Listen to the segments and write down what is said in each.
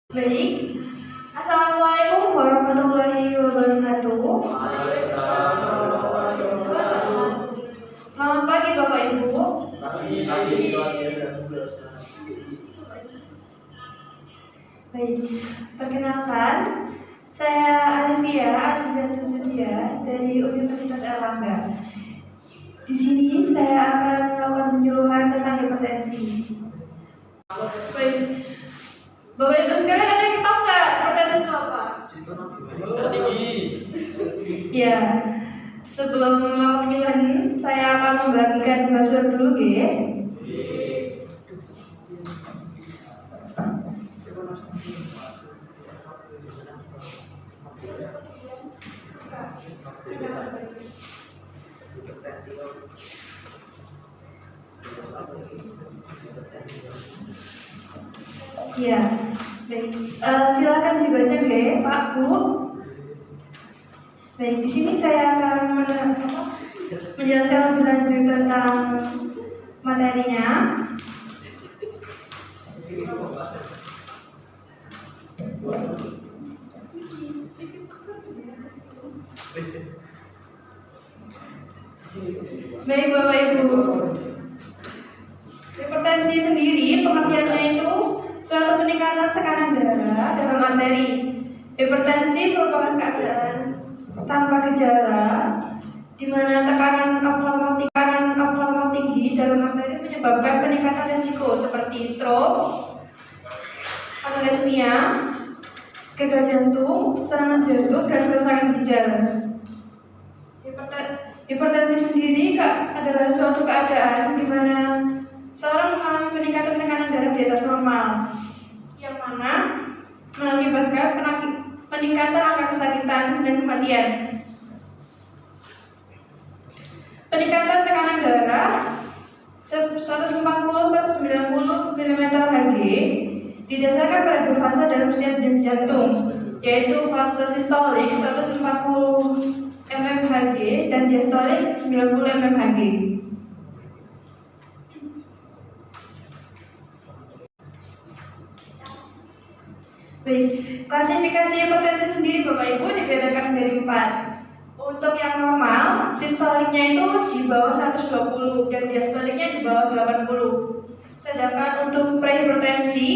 Baik, Assalamualaikum warahmatullahi wabarakatuh. Selamat pagi Bapak Ibu. Baik, perkenalkan, saya Alivia Azizatul Zudia dari Universitas Erlangga. Di sini saya akan melakukan penyuluhan tentang hipertensi. Baik, Bapak Ibu sekalian, ada yang tahu nggak hipertensi itu apa? Ya, sebelum melakukan penyuluhan, saya akan membagikan brosur dulu, ya. Ya, baik. Silakan dibaca, ya, Pak, Bu. Baik, di sini saya akan menjelaskan lebih lanjut tentang materinya. Baik, Bapak Ibu. Hipertensi sendiri pengertiannya itu suatu peningkatan tekanan darah dalam arteri. Hipertensi merupakan keadaan tanpa gejala di mana tekanan abnormal tinggi dalam arteri menyebabkan peningkatan risiko seperti stroke, anosmia, gagal jantung, serangan jantung, dan kerusakan ginjal. Hipertensi sendiri adalah suatu keadaan di mana seorang mengalami peningkatan tekanan darah di atas normal, yang mana mengakibatkan peningkatan angka kesakitan dan kematian. Peningkatan tekanan darah 140/90 mm/Hg didasarkan pada dua fase dalam setiap jantung, yaitu fase sistolik 140 mmHg dan diastolik 90 mmHg. Baik, klasifikasi hipertensi sendiri Bapak Ibu dibedakan menjadi 4. Untuk yang normal, sistoliknya itu di bawah 120 dan diastoliknya di bawah 80. Sedangkan untuk prehipertensi,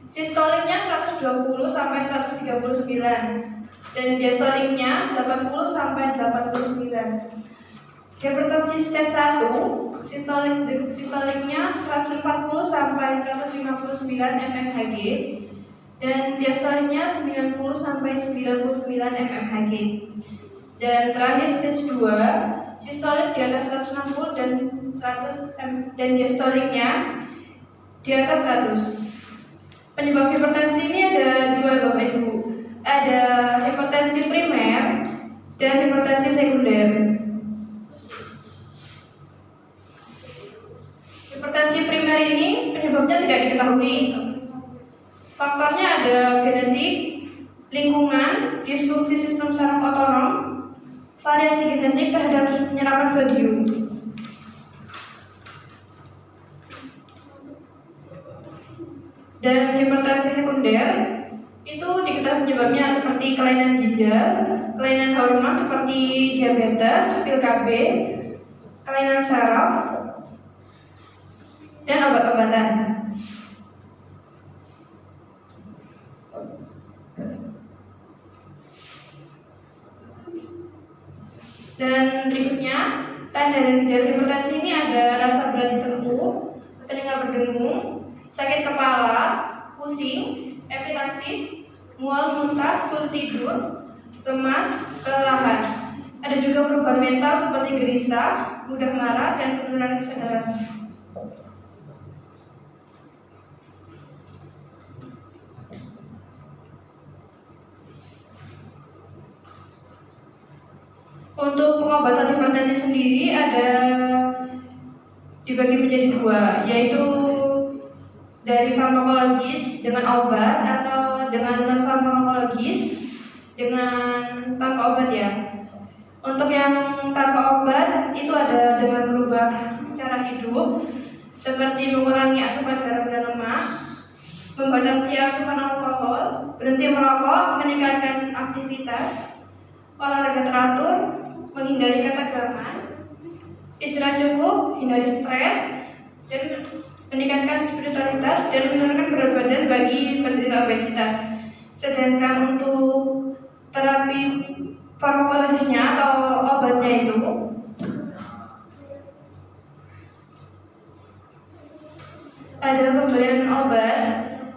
sistoliknya 120 sampai 139 dan diastoliknya 80 sampai 89. Hipertensi stage 1, sistoliknya 140 sampai 159 mmHg dan diastoliknya 90 sampai 99 mmHg. Dan terakhir stage 2, sistolik di atas 160 dan diastoliknya di atas 100. Penyebab hipertensi ini ada dua Bapak Ibu. Ada hipertensi primer dan hipertensi sekunder. Hipertensi primer ini penyebabnya tidak diketahui. Faktornya ada genetik, lingkungan, disfungsi sistem saraf otonom, variasi genetik terhadap penyerapan sodium. Dan hipertensi sekunder itu diketahui penyebabnya seperti kelainan ginjal, kelainan hormon seperti diabetes, pil KB, kelainan saraf, dan obat-obatan. Dan berikutnya, tanda dan gejala hipertensi ini ada rasa berat di tengkuk, telinga berdengung, sakit kepala, pusing, epitaksis, mual, muntah, sulit tidur, lemas, kelelahan. Ada juga perubahan mental seperti gelisah, mudah marah, dan penurunan kesadaran. Untuk pengobatan hipertensi sendiri ada dibagi menjadi dua, yaitu dari farmakologis dengan obat atau dengan non farmakologis dengan tanpa obat, ya. Untuk yang tanpa obat itu ada dengan merubah cara hidup seperti mengurangi asupan garam dan lemak, membatasi asupan alkohol, alkohol, berhenti merokok, meningkatkan aktivitas, olahraga teratur, menghindari ketegangan, istirahat cukup, hindari stres, dan meningkatkan spiritualitas dan menurunkan berat badan bagi penderita obesitas. Sedangkan untuk terapi farmakologisnya atau obatnya itu ada pemberian obat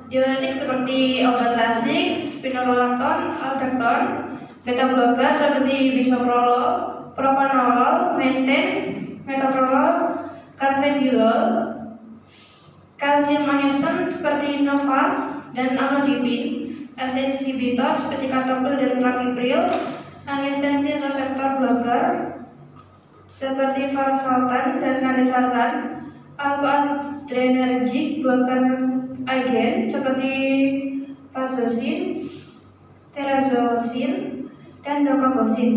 diuretik seperti obat lasik, spironolakton, aldacton, beta blocker seperti bisoprolol, propanolol, maintain, metoprolol, carvedilol, kalsium magnesten seperti Novas dan amlodipin, ACE inhibitor seperti catopil dan ramipril, angiotensin reseptor blocker seperti valsartan dan kandesartan, alpha-adrenergic blocker agent seperti prazosin, terazosin, dan doxazosin.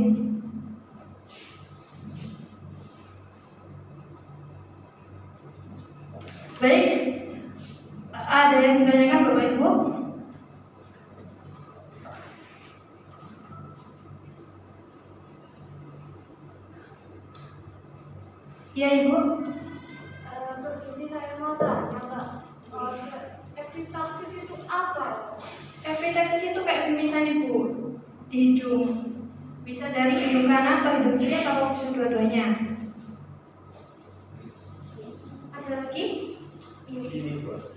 Baik, ada yang ditanyakan Bapak Ibu? Ya Ibu. Permisi, saya mau tanya Pak, epitaksis itu apa? Epitaksis itu kayak mimisan Ibu di hidung. Bisa dari hidung kanan atau hidung kiri atau bisa dua-duanya. Ada lagi? Gini Bos,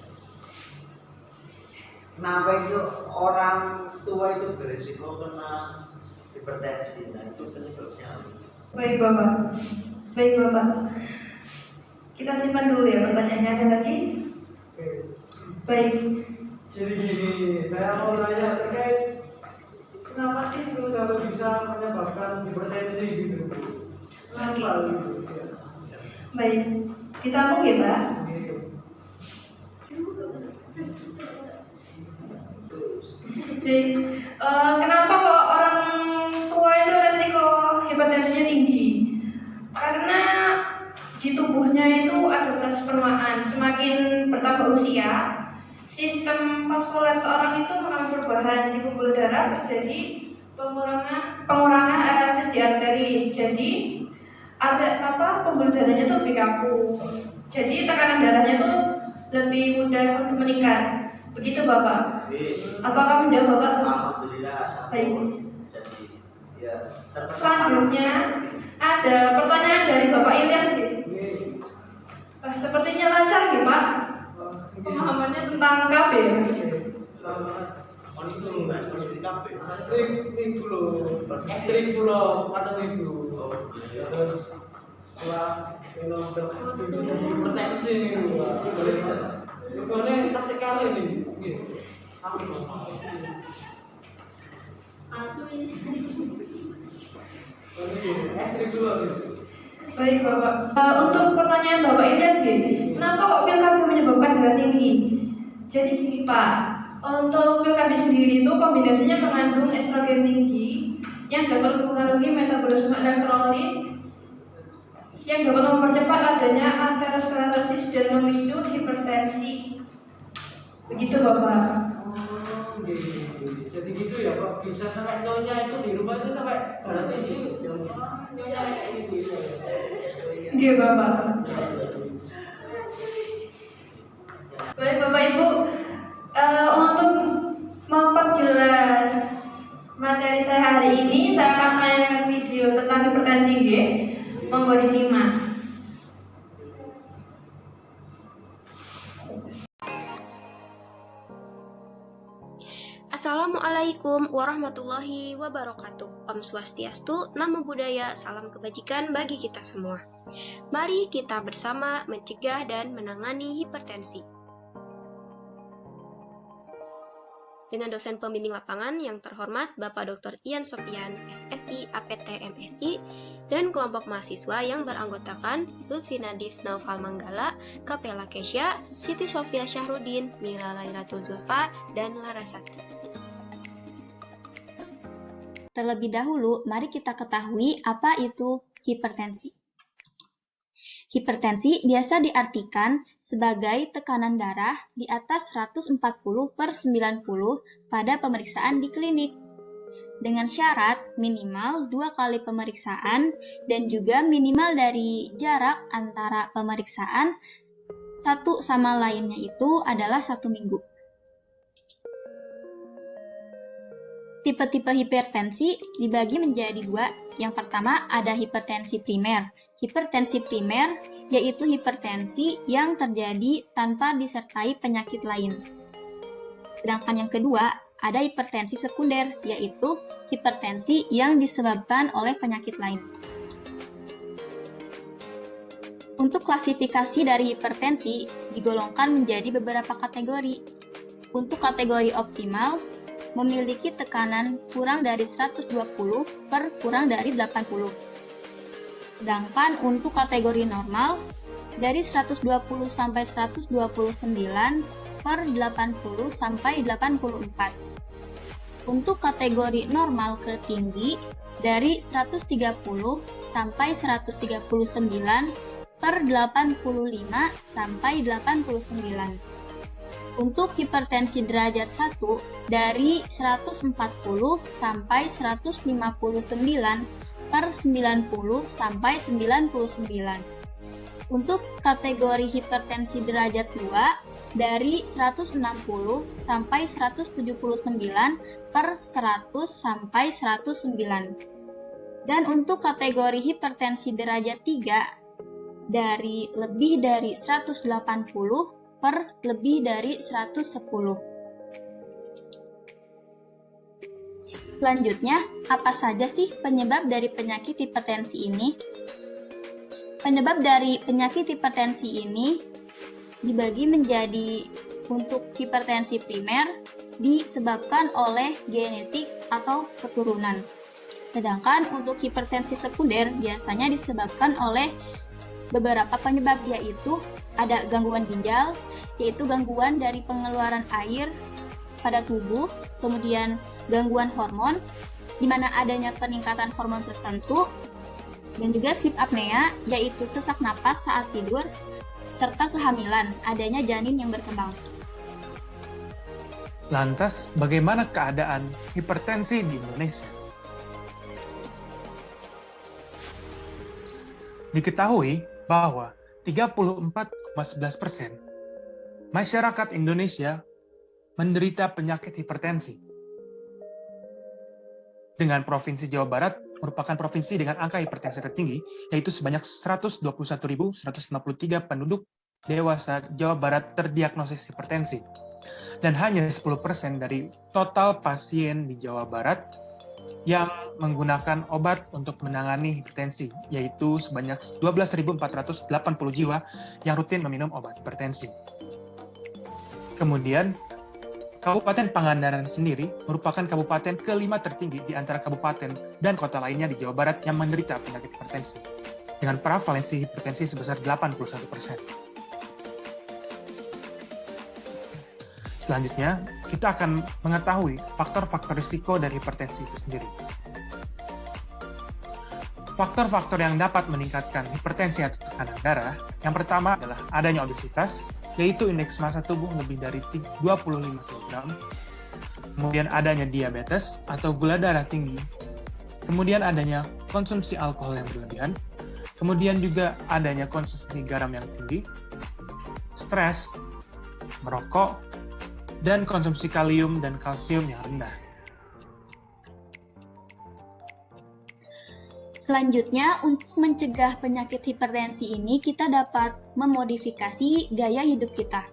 kenapa itu orang tua itu berisiko kena hipertensi? Nah itu penyebabnya apa? Baik Bapak. Baik Bapak. Kita simpan dulu ya pertanyaannya. Ada lagi? Baik. Jadi gini, saya mau tanya terkait kenapa sih itu kalau bisa menyebabkan hipertensi gitu? Kenapa gitu? Ya. Baik. Ditampung ya Pak. Gitu. Baik. Kenapa kok orang tua itu resiko hipertensinya tinggi? Karena di tubuhnya itu ada belas permainan. Semakin bertambah usia, sistem vaskuler seorang itu mengalami perubahan. Di pembuluh darah terjadi pengurangan elastis di arteri. Jadi pembuluh darahnya itu lebih kaku. Jadi tekanan darahnya itu lebih mudah untuk meningkat. Begitu Bapak. Apakah menjawab Bapak? Alhamdulillah. Baik. Jadi ya. Selanjutnya ada pertanyaan dari Bapak Ilyas. Ini, Sepertinya lancar ya Pak. Pemahamannya tentang KB ya. ini dulu, ekstrim dulu, mata itu. Terus setelah minum jadi hipertensi nih, ini tak sekali nih. Ekstrim dulu. Baik Bapak. Untuk pertanyaan Bapak Ilyas gini, kenapa kok pil KB menyebabkan darah tinggi? Jadi gini Pak, untuk pil KB sendiri itu kombinasinya mengandung estrogen tinggi yang dapat mempengaruhi metabolisme elektrolit yang dapat mempercepat adanya aterosklerosis dan memicu hipertensi. Begitu Bapak. Jadi gitu ya Pak, bisa sampai nyonya itu di rumah itu sampai darah tinggi. Nyonya kayak gitu. Iya Bapak. Baik Bapak Ibu, untuk memperjelas materi saya hari ini, saya akan menayangkan video tentang hipertensi G. Monggo disimak. Assalamualaikum warahmatullahi wabarakatuh. Om Swastiastu, Namo Buddhaya, salam kebajikan bagi kita semua. Mari kita bersama mencegah dan menangani hipertensi. Dengan dosen pembimbing lapangan yang terhormat Bapak Dr. Ian Sofian, SSI, APT, MSI, dan kelompok mahasiswa yang beranggotakan Lutfi Nadif Naufal Manggala, Kapela Kesya, Siti Sofia Syahrudin, Mila Lailatul Zulfa, dan Larasati. Terlebih dahulu, mari kita ketahui apa itu hipertensi. Hipertensi biasa diartikan sebagai tekanan darah di atas 140/90 pada pemeriksaan di klinik, dengan syarat minimal 2 kali pemeriksaan dan juga minimal dari jarak antara pemeriksaan satu sama lainnya itu adalah 1 minggu. Tipe-tipe hipertensi dibagi menjadi 2. Yang pertama ada hipertensi primer. Hipertensi primer yaitu hipertensi yang terjadi tanpa disertai penyakit lain. Sedangkan yang kedua ada hipertensi sekunder, yaitu hipertensi yang disebabkan oleh penyakit lain. Untuk klasifikasi dari hipertensi digolongkan menjadi beberapa kategori. Untuk kategori optimal, memiliki tekanan kurang dari 120 per kurang dari 80. Sedangkan untuk kategori normal, dari 120 sampai 129 per 80 sampai 84. Untuk kategori normal ke tinggi, dari 130 sampai 139 per 85 sampai 89. Untuk hipertensi derajat 1 dari 140 sampai 159 per 90 sampai 99. Untuk kategori hipertensi derajat 2 dari 160 sampai 179 per 100 sampai 109. Dan untuk kategori hipertensi derajat 3 dari lebih dari 180 per lebih dari 110. Selanjutnya, apa saja sih penyebab dari penyakit hipertensi ini? Penyebab dari penyakit hipertensi ini dibagi menjadi untuk hipertensi primer disebabkan oleh genetik atau keturunan. Sedangkan untuk hipertensi sekunder biasanya disebabkan oleh beberapa penyebab, yaitu ada gangguan ginjal, yaitu gangguan dari pengeluaran air pada tubuh, kemudian gangguan hormon, di mana adanya peningkatan hormon tertentu, dan juga sleep apnea, yaitu sesak napas saat tidur, serta kehamilan, adanya janin yang berkembang. Lantas, bagaimana keadaan hipertensi di Indonesia? Diketahui bahwa 34,11% masyarakat Indonesia menderita penyakit hipertensi. Dengan Provinsi Jawa Barat merupakan provinsi dengan angka hipertensi tertinggi, yaitu sebanyak 121.163 penduduk dewasa Jawa Barat terdiagnosis hipertensi. Dan hanya 10% dari total pasien di Jawa Barat yang menggunakan obat untuk menangani hipertensi, yaitu sebanyak 12.480 jiwa yang rutin meminum obat hipertensi. Kemudian, Kabupaten Pangandaran sendiri merupakan kabupaten kelima tertinggi di antara kabupaten dan kota lainnya di Jawa Barat yang menderita penyakit hipertensi, dengan prevalensi hipertensi sebesar 81%. Selanjutnya, kita akan mengetahui faktor-faktor risiko dari hipertensi itu sendiri. Faktor-faktor yang dapat meningkatkan hipertensi atau tekanan darah, yang pertama adalah adanya obesitas, yaitu indeks massa tubuh lebih dari 25 kg, kemudian adanya diabetes atau gula darah tinggi, kemudian adanya konsumsi alkohol yang berlebihan, kemudian juga adanya konsumsi garam yang tinggi, stres, merokok, dan konsumsi kalium dan kalsium yang rendah. Selanjutnya, untuk mencegah penyakit hipertensi ini, kita dapat memodifikasi gaya hidup kita.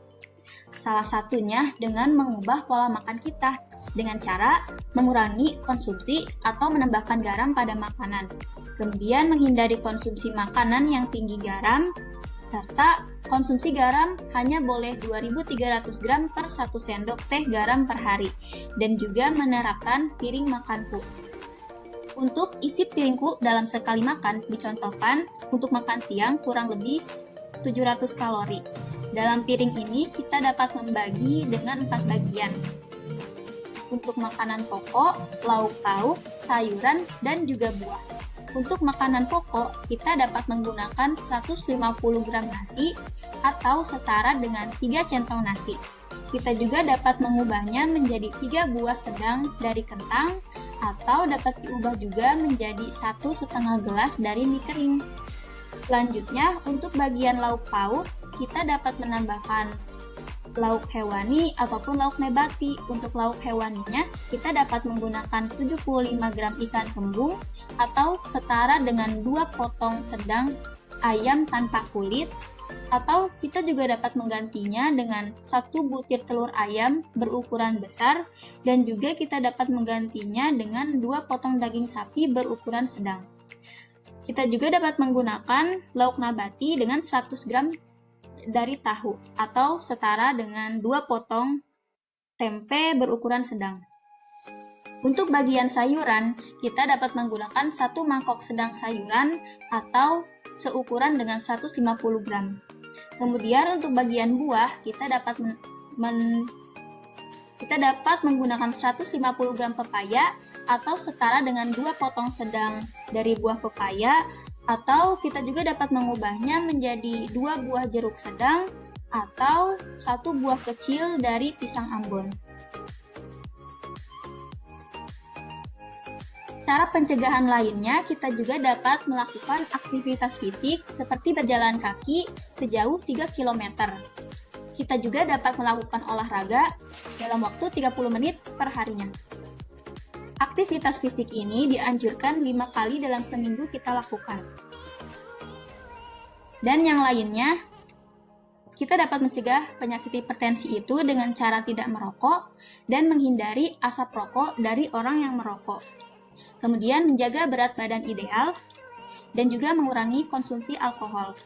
Salah satunya dengan mengubah pola makan kita, dengan cara mengurangi konsumsi atau menambahkan garam pada makanan. Kemudian menghindari konsumsi makanan yang tinggi garam, serta konsumsi garam hanya boleh 2.300 gram per 1 sendok teh garam per hari, dan juga menerapkan piring makanku. Untuk isi piringku dalam sekali makan dicontohkan untuk makan siang kurang lebih 700 kalori. Dalam piring ini kita dapat membagi dengan 4 bagian. Untuk makanan pokok, lauk pauk, sayuran, dan juga buah. Untuk makanan pokok, kita dapat menggunakan 150 gram nasi atau setara dengan 3 centong nasi. Kita juga dapat mengubahnya menjadi 3 buah sedang dari kentang atau dapat diubah juga menjadi 1,5 gelas dari mie kering. Selanjutnya, untuk bagian lauk pauk, kita dapat menambahkan lauk hewani ataupun lauk nabati. Untuk lauk hewaninya, kita dapat menggunakan 75 gram ikan kembung atau setara dengan 2 potong sedang ayam tanpa kulit, atau kita juga dapat menggantinya dengan 1 butir telur ayam berukuran besar, dan juga kita dapat menggantinya dengan 2 potong daging sapi berukuran sedang. Kita juga dapat menggunakan lauk nabati dengan 100 gram dari tahu atau setara dengan 2 potong tempe berukuran sedang. Untuk bagian sayuran, kita dapat menggunakan 1 mangkok sedang sayuran atau seukuran dengan 150 gram. Kemudian untuk bagian buah, kita dapat menggunakan 150 gram pepaya atau setara dengan 2 potong sedang dari buah pepaya, atau kita juga dapat mengubahnya menjadi 2 buah jeruk sedang atau 1 buah kecil dari pisang Ambon. Cara pencegahan lainnya, kita juga dapat melakukan aktivitas fisik seperti berjalan kaki sejauh 3 km. Kita juga dapat melakukan olahraga dalam waktu 30 menit per harinya. Aktivitas fisik ini dianjurkan 5 kali dalam seminggu kita lakukan. Dan yang lainnya, kita dapat mencegah penyakit hipertensi itu dengan cara tidak merokok dan menghindari asap rokok dari orang yang merokok. Kemudian menjaga berat badan ideal dan juga mengurangi konsumsi alkohol.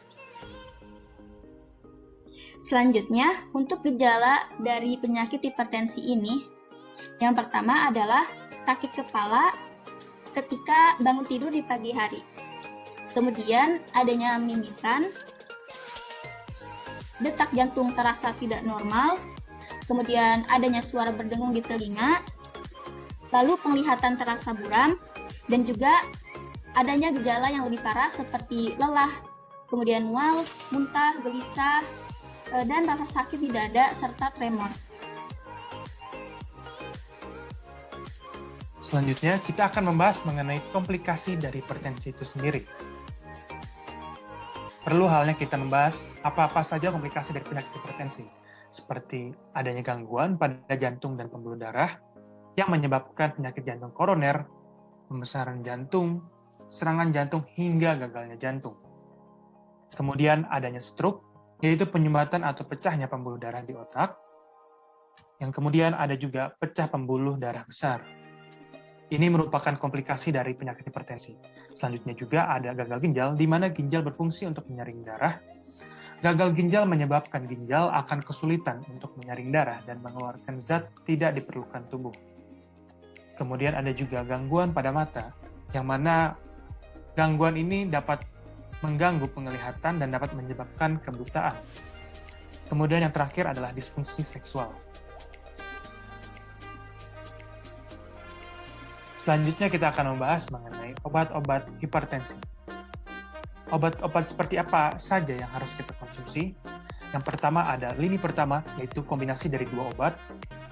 Selanjutnya, untuk gejala dari penyakit hipertensi ini, yang pertama adalah sakit kepala ketika bangun tidur di pagi hari. Kemudian adanya mimisan, detak jantung terasa tidak normal, kemudian adanya suara berdengung di telinga, lalu penglihatan terasa buram, dan juga adanya gejala yang lebih parah seperti lelah, kemudian mual, muntah, gelisah, dan rasa sakit di dada, serta tremor. Selanjutnya, kita akan membahas mengenai komplikasi dari hipertensi itu sendiri. Perlu halnya kita membahas apa-apa saja komplikasi dari penyakit hipertensi, seperti adanya gangguan pada jantung dan pembuluh darah yang menyebabkan penyakit jantung koroner, pembesaran jantung, serangan jantung hingga gagalnya jantung. Kemudian adanya stroke, yaitu penyumbatan atau pecahnya pembuluh darah di otak. Yang kemudian ada juga pecah pembuluh darah besar. Ini merupakan komplikasi dari penyakit hipertensi. Selanjutnya juga ada gagal ginjal, di mana ginjal berfungsi untuk menyaring darah. Gagal ginjal menyebabkan ginjal akan kesulitan untuk menyaring darah dan mengeluarkan zat tidak diperlukan tubuh. Kemudian ada juga gangguan pada mata, yang mana gangguan ini dapat mengganggu penglihatan dan dapat menyebabkan kebutaan. Kemudian yang terakhir adalah disfungsi seksual. Selanjutnya kita akan membahas mengenai obat-obat hipertensi. Obat-obat seperti apa saja yang harus kita konsumsi? Yang pertama ada lini pertama, yaitu kombinasi dari 2 obat,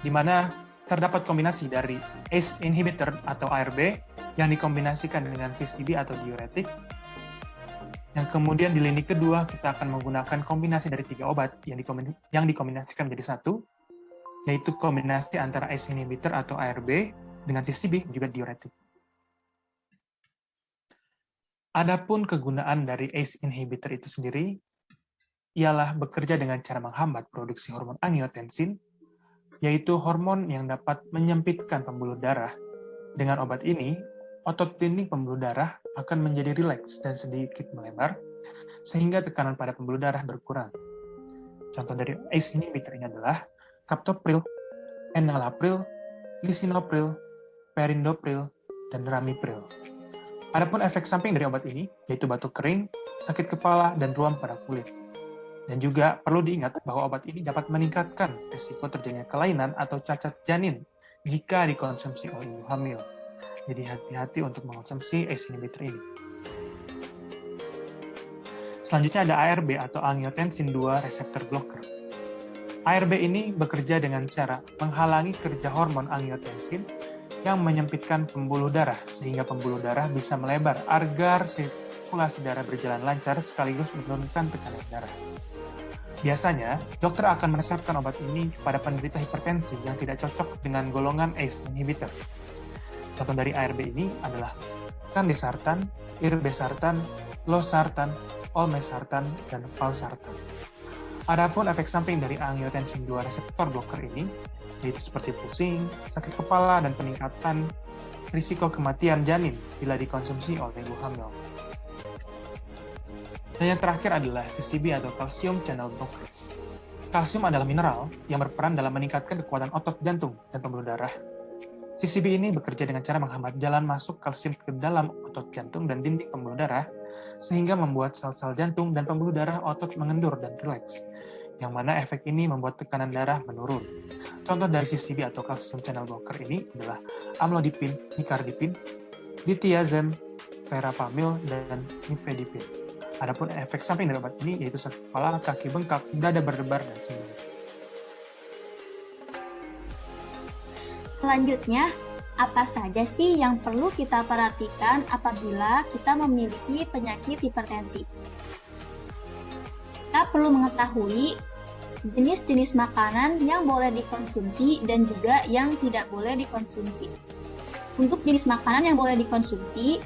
di mana terdapat kombinasi dari ACE inhibitor atau ARB yang dikombinasikan dengan CCB atau diuretik. Yang kemudian di lini kedua kita akan menggunakan kombinasi dari 3 obat yang dikombinasikan menjadi 1, yaitu kombinasi antara ACE inhibitor atau ARB dengan CCB juga diuretik. Adapun kegunaan dari ACE inhibitor itu sendiri ialah bekerja dengan cara menghambat produksi hormon angiotensin, yaitu hormon yang dapat menyempitkan pembuluh darah. Dengan obat ini, otot dinding pembuluh darah akan menjadi rileks dan sedikit melebar, sehingga tekanan pada pembuluh darah berkurang. Contoh dari ACE inhibitor ini adalah captopril, enalapril, lisinopril, perindopril, dan ramipril. Adapun efek samping dari obat ini, yaitu batuk kering, sakit kepala, dan ruam pada kulit. Dan juga perlu diingat bahwa obat ini dapat meningkatkan risiko terjadinya kelainan atau cacat janin jika dikonsumsi oleh ibu hamil. Jadi hati-hati untuk mengonsumsi ACE inhibitor ini. Selanjutnya ada ARB atau angiotensin 2 receptor blocker. ARB ini bekerja dengan cara menghalangi kerja hormon angiotensin yang menyempitkan pembuluh darah sehingga pembuluh darah bisa melebar agar sirkulasi darah berjalan lancar sekaligus menurunkan tekanan darah. Biasanya, dokter akan meresepkan obat ini kepada penderita hipertensi yang tidak cocok dengan golongan ACE inhibitor. Contoh dari ARB ini adalah candesartan, irbesartan, losartan, olmesartan, dan valsartan. Adapun efek samping dari angiotensin 2 reseptor blocker ini, yaitu seperti pusing, sakit kepala, dan peningkatan risiko kematian janin bila dikonsumsi oleh ibu hamil. Dan yang terakhir adalah CCB atau calcium channel blocker. Kalsium adalah mineral yang berperan dalam meningkatkan kekuatan otot jantung dan pembuluh darah. CCB ini bekerja dengan cara menghambat jalan masuk kalsium ke dalam otot jantung dan dinding pembuluh darah, sehingga membuat sel-sel jantung dan pembuluh darah otot mengendur dan rileks, yang mana efek ini membuat tekanan darah menurun. Contoh dari CCB atau calcium channel blocker ini adalah amlodipin, nicardipin, dithiazem, verapamil, dan nifedipin. Adapun efek samping dari obat ini yaitu sakit kepala, kaki bengkak, dada berdebar, dan sebagainya. Selanjutnya, apa saja sih yang perlu kita perhatikan apabila kita memiliki penyakit hipertensi? Kita perlu mengetahui jenis-jenis makanan yang boleh dikonsumsi dan juga yang tidak boleh dikonsumsi. Untuk jenis makanan yang boleh dikonsumsi,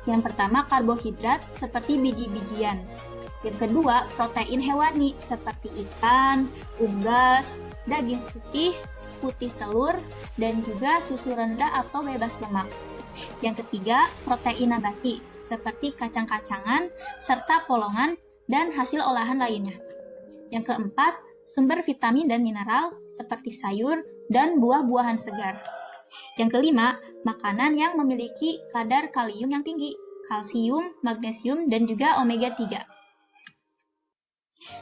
yang pertama karbohidrat seperti biji-bijian. Yang kedua, protein hewani seperti ikan, unggas, daging putih, putih telur, dan juga susu rendah atau bebas lemak. Yang ketiga, protein nabati seperti kacang-kacangan, serta polongan, dan hasil olahan lainnya. Yang keempat, sumber vitamin dan mineral seperti sayur dan buah-buahan segar. Yang kelima, makanan yang memiliki kadar kalium yang tinggi, kalsium, magnesium, dan juga omega 3.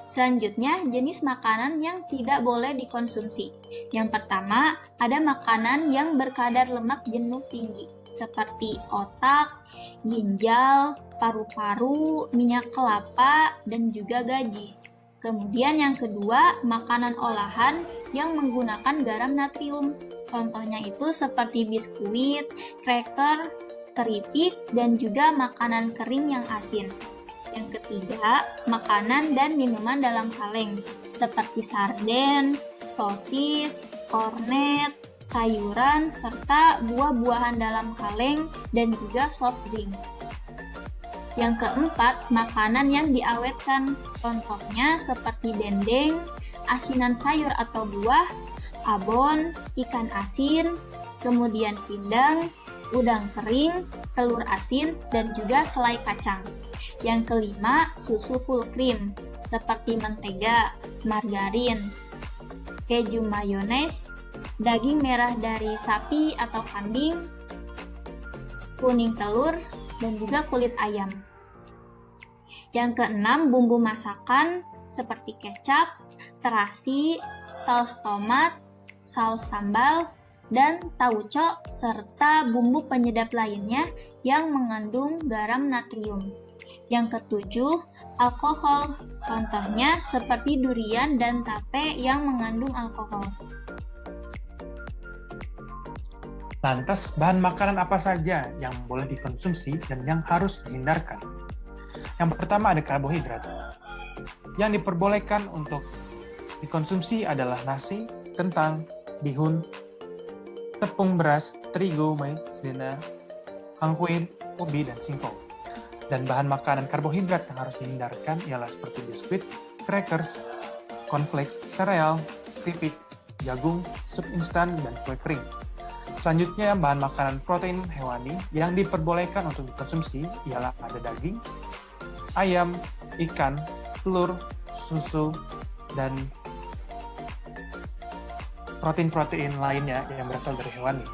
Selanjutnya, jenis makanan yang tidak boleh dikonsumsi. Yang pertama, ada makanan yang berkadar lemak jenuh tinggi, seperti otak, ginjal, paru-paru, minyak kelapa, dan juga gaji. Kemudian yang kedua, makanan olahan yang menggunakan garam natrium. Contohnya itu seperti biskuit, cracker, keripik, dan juga makanan kering yang asin. Yang ketiga, makanan dan minuman dalam kaleng, seperti sarden, sosis, kornet, sayuran, serta buah-buahan dalam kaleng, dan juga soft drink. Yang keempat, makanan yang diawetkan, contohnya seperti dendeng, asinan sayur atau buah, abon, ikan asin, kemudian pindang, udang kering, telur asin, dan juga selai kacang. Yang kelima, susu full cream, seperti mentega, margarin, keju mayones, daging merah dari sapi atau kambing, kuning telur, dan juga kulit ayam. Yang keenam, bumbu masakan, seperti kecap, terasi, saus tomat, saus sambal, dan tauco, serta bumbu penyedap lainnya yang mengandung garam natrium. Yang ketujuh, alkohol, contohnya seperti durian dan tape yang mengandung alkohol. Lantas, bahan makanan apa saja yang boleh dikonsumsi dan yang harus dihindarkan? Yang pertama ada karbohidrat. Yang diperbolehkan untuk dikonsumsi adalah nasi, kentang, bihun, tepung beras, terigu, maizena, hangkuin, ubi, dan singkong. Dan bahan makanan karbohidrat yang harus dihindarkan ialah seperti biskuit, crackers, cornflakes, sereal, keripik, jagung, sup instan, dan kue kering. Selanjutnya, bahan makanan protein hewani yang diperbolehkan untuk dikonsumsi ialah ada daging, ayam, ikan, telur, susu, dan protein-protein lainnya yang berasal dari hewani.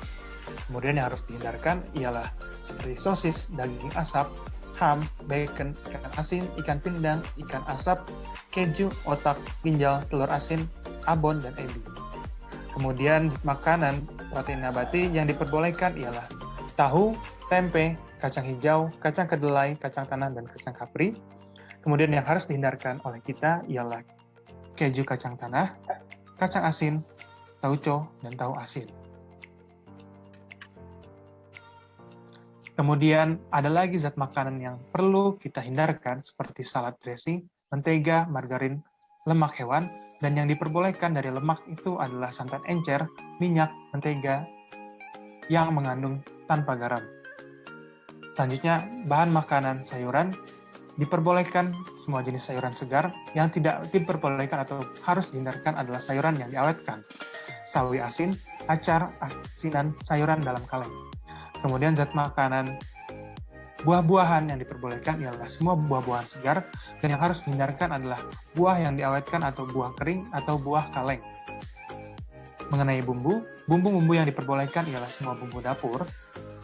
Kemudian yang harus dihindarkan ialah seperti sosis, daging asap, ham, bacon, ikan asin, ikan pindang, ikan asap, keju, otak, ginjal, telur asin, abon, dan ebi. Kemudian makanan protein nabati yang diperbolehkan ialah tahu, tempe, kacang hijau, kacang kedelai, kacang tanah, dan kacang kapri. Kemudian yang harus dihindarkan oleh kita ialah keju kacang tanah, kacang asin, tauco, dan tahu asin. Kemudian ada lagi zat makanan yang perlu kita hindarkan seperti salad dressing, mentega, margarin, lemak hewan, dan yang diperbolehkan dari lemak itu adalah santan encer, minyak, mentega yang mengandung tanpa garam. Selanjutnya, bahan makanan sayuran diperbolehkan semua jenis sayuran segar. Yang tidak diperbolehkan atau harus dihindarkan adalah sayuran yang diawetkan, sawi asin, acar, asinan, sayuran dalam kaleng. Kemudian zat makanan buah-buahan yang diperbolehkan ialah semua buah-buahan segar, dan yang harus dihindarkan adalah buah yang diawetkan atau buah kering atau buah kaleng. Mengenai bumbu-bumbu yang diperbolehkan ialah semua bumbu dapur,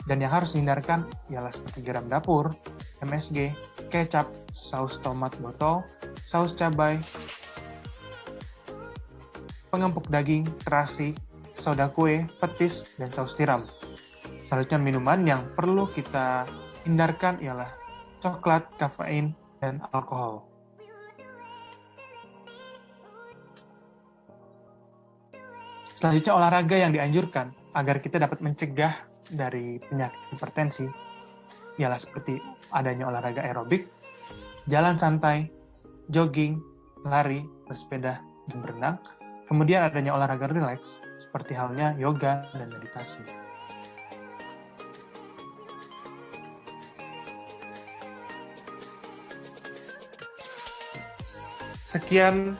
dan yang harus dihindarkan ialah seperti garam dapur, MSG, kecap, saus tomat botol, saus cabai, pengempuk daging, terasi, soda kue, petis, dan saus tiram. Selanjutnya minuman yang perlu kita hindarkan ialah coklat, kafein, dan alkohol. Selanjutnya olahraga yang dianjurkan agar kita dapat mencegah dari penyakit hipertensi ialah seperti adanya olahraga aerobik, jalan santai, jogging, lari, bersepeda, dan berenang. Kemudian adanya olahraga rileks seperti halnya yoga dan meditasi. Sekian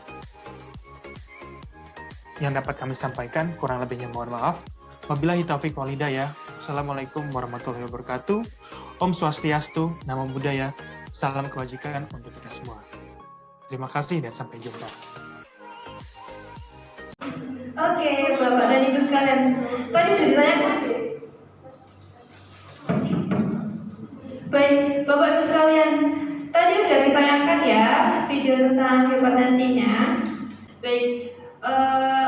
yang dapat kami sampaikan, kurang lebihnya mohon maaf. Wabillahi taufiq wal hidayah. Assalamualaikum warahmatullahi wabarakatuh. Om Swastiastu, Namo Buddhaya. Salam kebajikan untuk kita semua. Terima kasih dan sampai jumpa. Oke, Bapak dan Ibu sekalian. Tadi sudah ditanyakan. Baik, Bapak Ibu sekalian. Tadi sudah ditayangkan ya video tentang hipertensinya. Baik,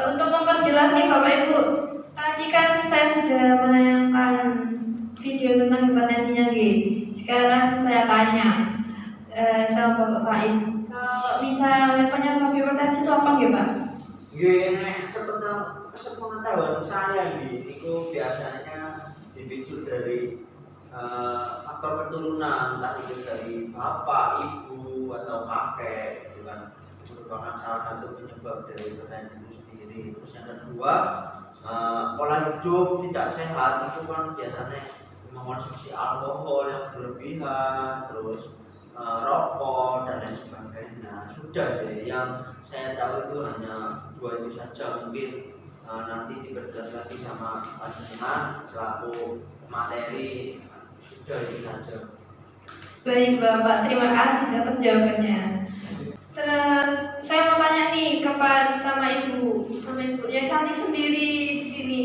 untuk memperjelas nih Bapak Ibu, tadi kan saya sudah menayangkan video tentang hipertensinya, sekarang saya tanya sama Bapak Faiz, kalau misalnya penyebab hipertensi itu apa Pak? Gini, sepengetahuan saya itu biasanya dipicu dari faktor keturunan, entah itu dari bapak, ibu, atau kakek, gitu kan. Merupakan salah satu penyebab dari hipertensi itu sendiri. Terus yang kedua, pola hidup tidak sehat itu kan biasanya mengkonsumsi alkohol yang berlebihan, terus rokok dan lain sebagainya. Sudah sih, yang saya tahu itu hanya 2 itu saja. Mungkin nanti diperjelas lagi sama panjenengan selaku materi. Sudah itu saja. Baik Bapak, terima kasih atas jawabannya. Terus saya mau tanya nih sama ibu yang cantik sendiri di sini.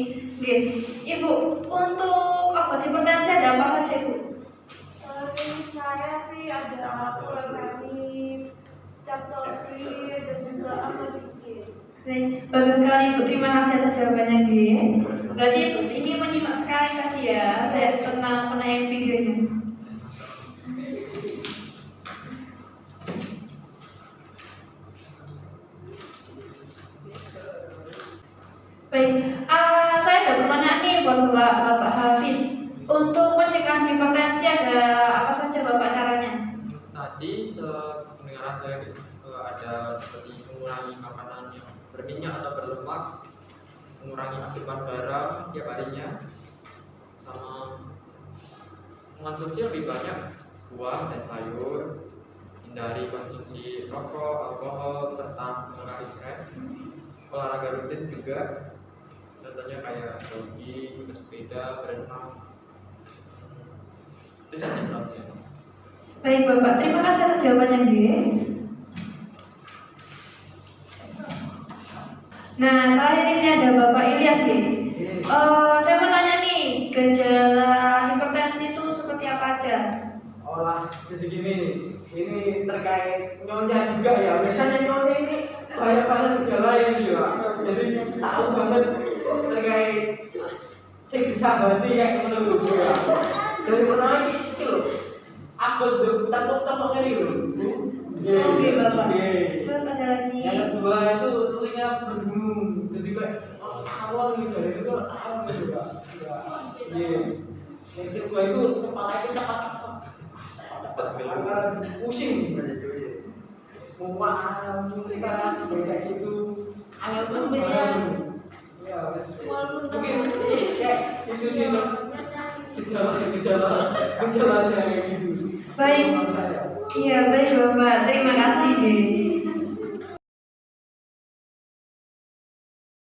Ibu, untuk obat hipertensi ada apa saja Ibu? Saya sih ada furosemid, captopril, dan juga amlodipine. Baik, bagus sekali Ibu, terima kasih atas jawabannya Berarti Ibu ini menyimak sekali tadi ya saya tentang penayang videonya. Baik, saya ada pertanyaan nih buat Bapak Hafiz. Untuk pencegahan hipertensi ada apa saja Bapak caranya? Tadi pendengaran saya ada seperti mengurangi makanan yang berminyak atau berlemak, mengurangi asupan garam tiap harinya, sama mengonsumsi lebih banyak buah dan sayur, hindari konsumsi rokok, alkohol, serta mengurangi stres. Olahraga rutin juga, contohnya kayak jogging, bersepeda, berenang. Itu saja selanjutnya. Baik Bapak, terima kasih atas jawabannya Nah, terakhir ini ada Bapak Ilyas saya mau tanya nih, gejala hipertensi itu seperti apa aja? Jadi gini, ini terkait nyonya juga ya. Biasanya nyonya ini banyak banget gejala yang juga. Jadi tahu banget terkait sing disambati kayak ngono lho ya. Dari pertama iki lho. Aku tepuk-tepuk ngene lho. Oke, Bapak. Nggih. Terus ada lagi. Yang kedua itu telinga berdengung. Jadi kayak awal gitu itu awal gitu Pak. Iya. Yang kedua itu kepala itu cepat pusing. Mual, muntah, kayak gitu. Angel tuh ya. Ya, mungkin kayak itu sih gejalanya kayak gitu. Baik. Iya, baik Bapak. Terima kasih, Desi.